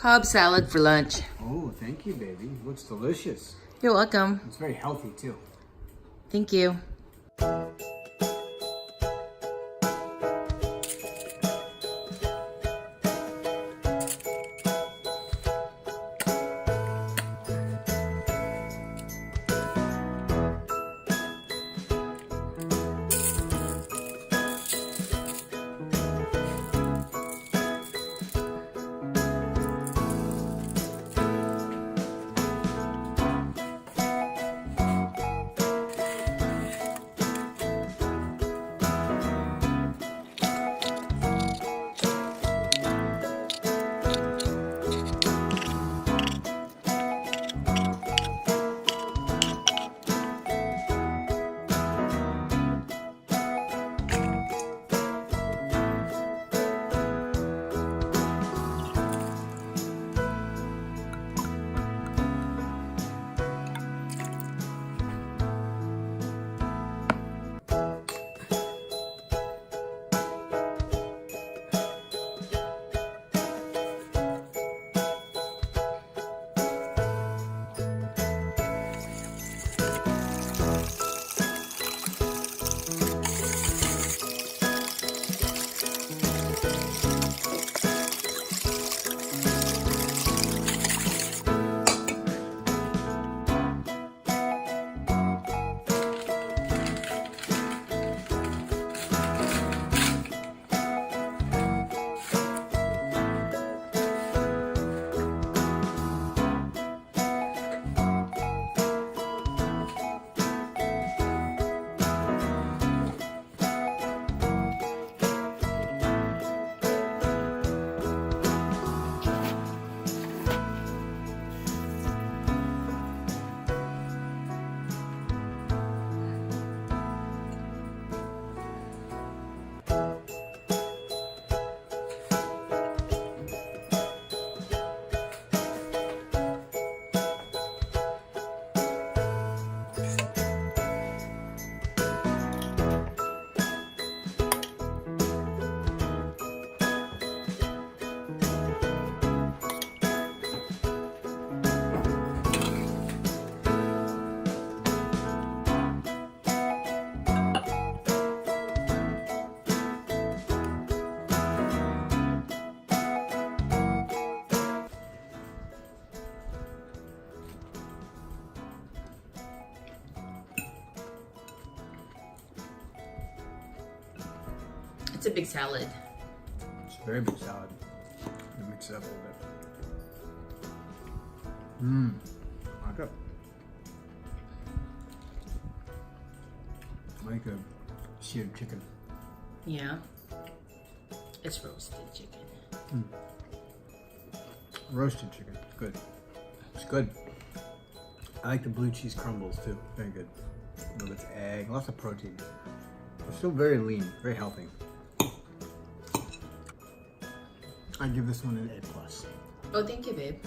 Cobb salad for lunch. Oh, thank you, baby. It looks delicious. You're welcome. It's very healthy, too. Thank you. It's a big salad. It's a very big salad. Let me mix it up a little bit. Like it. I like a seared chicken. Yeah. It's roasted chicken. Roasted chicken. Good. It's good. I like the blue cheese crumbles too. Very good. A little bit of egg. Lots of protein. It's still very lean. Very healthy. I give this one an A+. Oh, thank you, babe.